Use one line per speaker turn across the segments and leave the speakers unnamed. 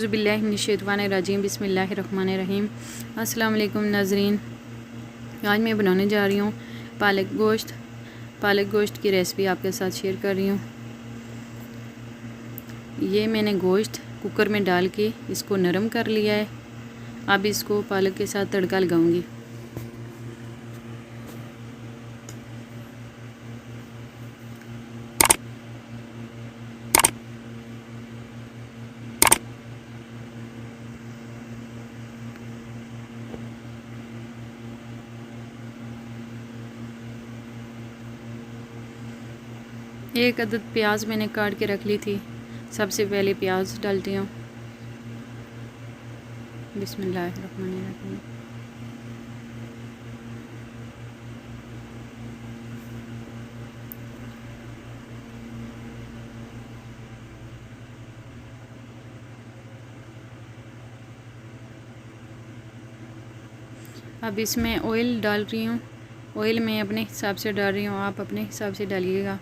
औज़ुबिल्लाहिमिनश्शैतानिर्रजीम बिस्मिल्लाहिर्रहमानिर्रहीम। अस्सलाम वालेकुम नाज़रीन, आज मैं बनाने जा रही हूँ पालक गोश्त की रेसिपी आपके साथ शेयर कर रही हूँ। ये मैंने गोश्त कुकर में डाल के इसको नरम कर लिया है। अब इसको पालक के साथ तड़का लगाऊंगी। एक अदद प्याज मैंने काट के रख ली थी। सबसे पहले प्याज डालती हूँ। बिस्मिल्लाहिर्रहमानिर्रहीम। अब इसमें ऑयल डाल रही हूँ। ऑयल मैं अपने हिसाब से डाल रही हूँ, आप अपने हिसाब से डालिएगा।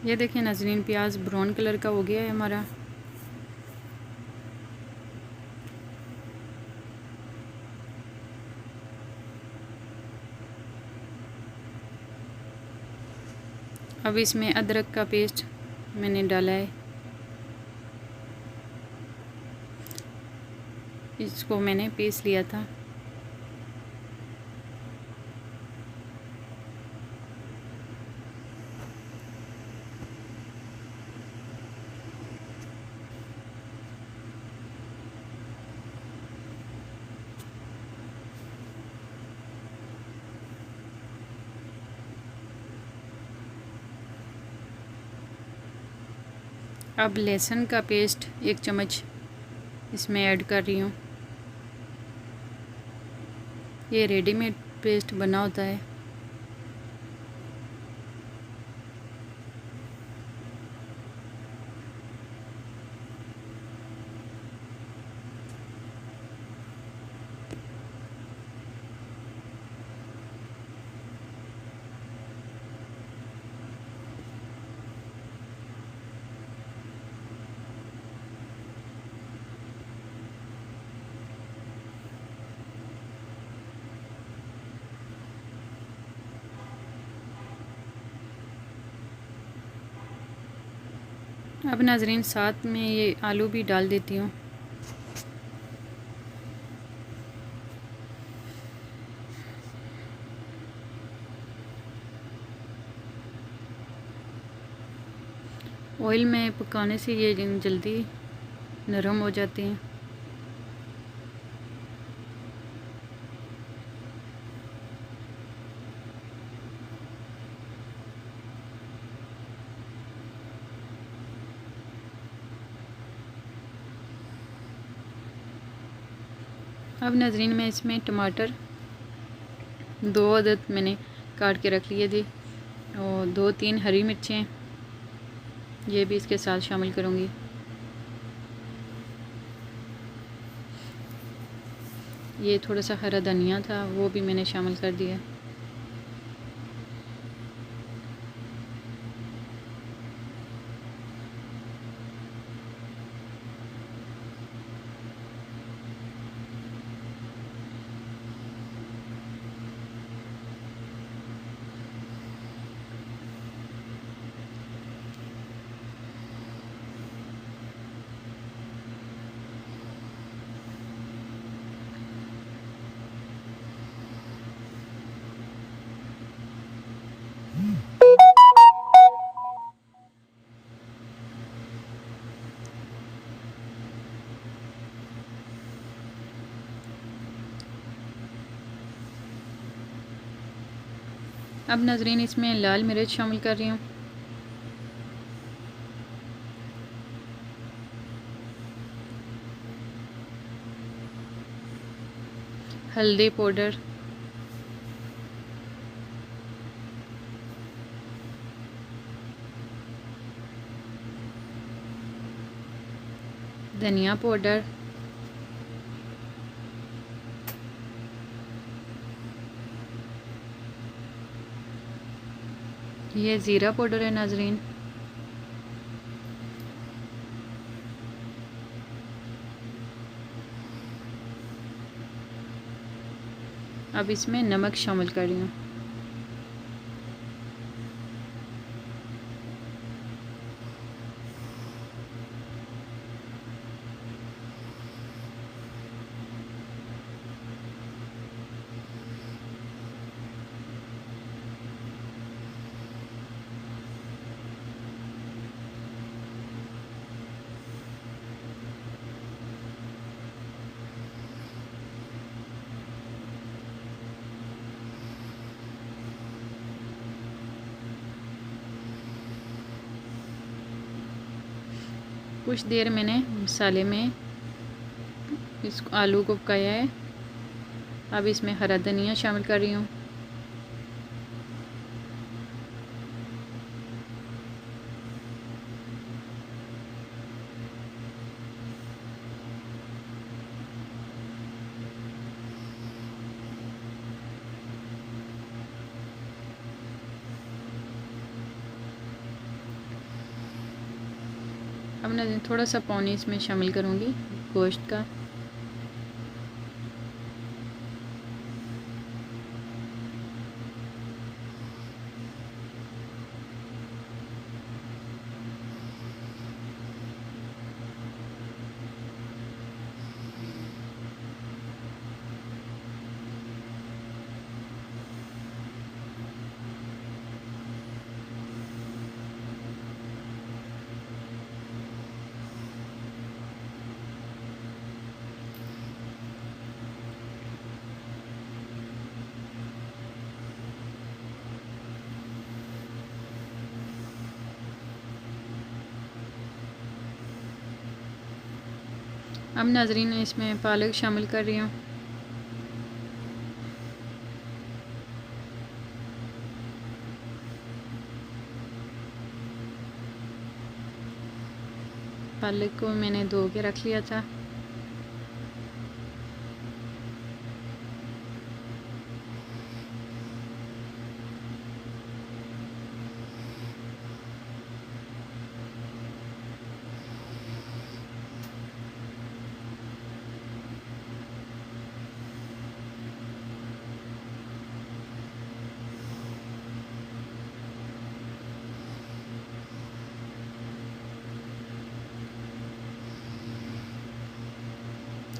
ये देखिए नाज़रीन, प्याज ब्राउन कलर का हो गया है हमारा। अब इसमें अदरक का पेस्ट मैंने डाला है। इसको मैंने पीस लिया था। अब लहसुन का पेस्ट 1 चम्मच इसमें ऐड कर रही हूँ। ये रेडीमेड पेस्ट बना होता है। अब नाज़रीन साथ में ये आलू भी डाल देती हूँ। ऑयल में पकाने से ये जल्दी नरम हो जाते हैं। अब नाज़रीन मैं इसमें टमाटर 2 अदद मैंने काट के रख लिए थे और 2-3 हरी मिर्चें ये भी इसके साथ शामिल करूँगी। ये थोड़ा सा हरा धनिया था, वो भी मैंने शामिल कर दिया। अब नाज़रीन इसमें लाल मिर्च शामिल कर रही हूँ। हल्दी पाउडर, धनिया पाउडर, ये ज़ीरा पाउडर है नाजरीन। अब इसमें नमक शामिल कर रही हूँ। कुछ देर मैंने मसाले में इस आलू को पकाया है। अब इसमें हरा धनिया शामिल कर रही हूँ। अब मैं थोड़ा सा पानी इसमें शामिल करूँगी गोश्त का। अब नाजरीन इसमें पालक शामिल कर रही हूँ। पालक को मैंने धो के रख लिया था।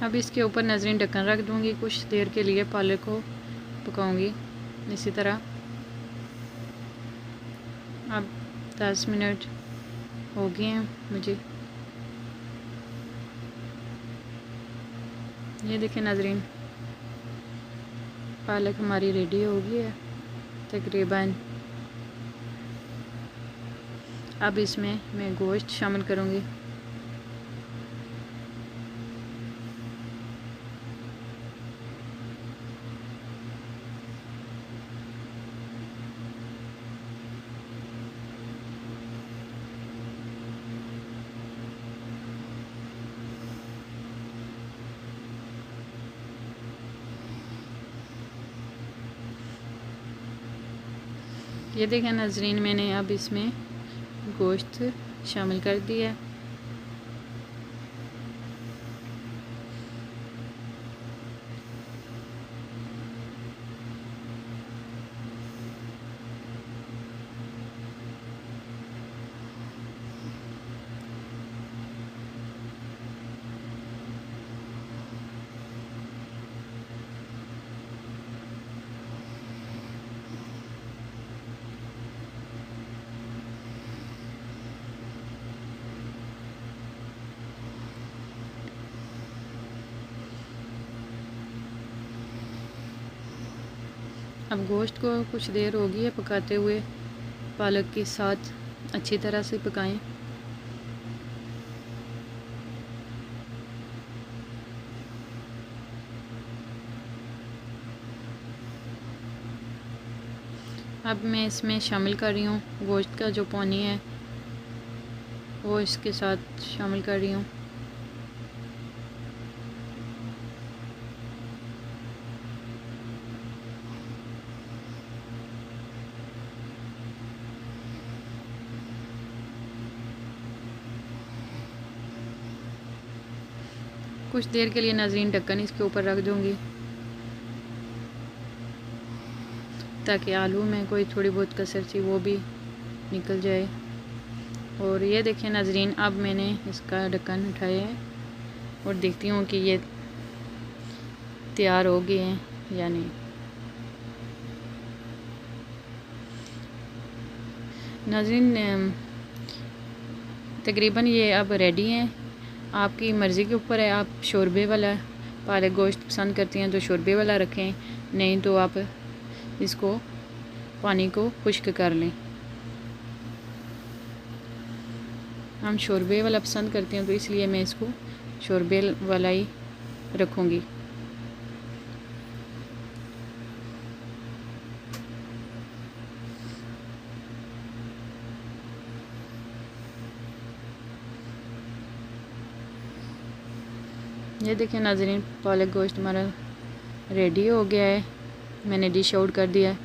अब इसके ऊपर नाज़रीन ढक्कन रख दूँगी। कुछ देर के लिए पालक को पकाऊँगी इसी तरह। अब 10 मिनट हो गए हैं मुझे। ये देखें नाज़रीन, पालक हमारी रेडी हो गई है तकरीबन। अब इसमें मैं गोश्त शामिल करूँगी। ये देखें नाज़रीन, मैंने अब इसमें गोश्त शामिल कर दिया। अब गोश्त को कुछ देर हो गई है पकाते हुए, पालक के साथ अच्छी तरह से पकाएं। अब मैं इसमें शामिल कर रही हूँ गोश्त का जो पानी है वो इसके साथ शामिल कर रही हूँ। कुछ देर के लिए नाज़रीन ढक्कन इसके ऊपर रख दूँगी ताकि आलू में कोई थोड़ी बहुत कसर थी वो भी निकल जाए। और ये देखें नाज़रीन, अब मैंने इसका ढक्कन उठाया है और देखती हूँ कि ये तैयार हो गए हैं या नहीं। नाज़रीन तकरीबन ये अब रेडी हैं। आपकी मर्ज़ी के ऊपर है, आप शोरबे वाला पालक गोश्त पसंद करती हैं तो शोरबे वाला रखें, नहीं तो आप इसको पानी को खुश्क कर लें। हम शोरबे वाला पसंद करते हैं तो इसलिए मैं इसको शोरबे वाला ही रखूँगी। ये देखें नाज़रीन, पालक गोश्त हमारा रेडी हो गया है, मैंने डिश आउट कर दिया है।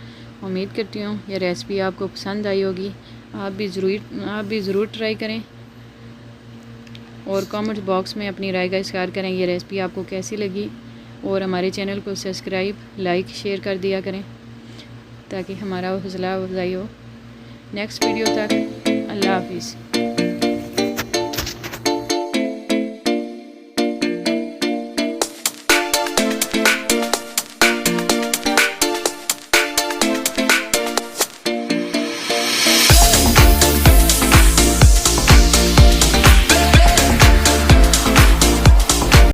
उम्मीद करती हूँ ये रेसिपी आपको पसंद आई होगी। आप भी ज़रूर ट्राई करें और कमेंट बॉक्स में अपनी राय का इज़हार करें ये रेसिपी आपको कैसी लगी। और हमारे चैनल को सब्सक्राइब, लाइक, शेयर कर दिया करें ताकि हमारा हौसला अफजाई हो। नेक्स्ट वीडियो तक अल्लाह हाफिज़।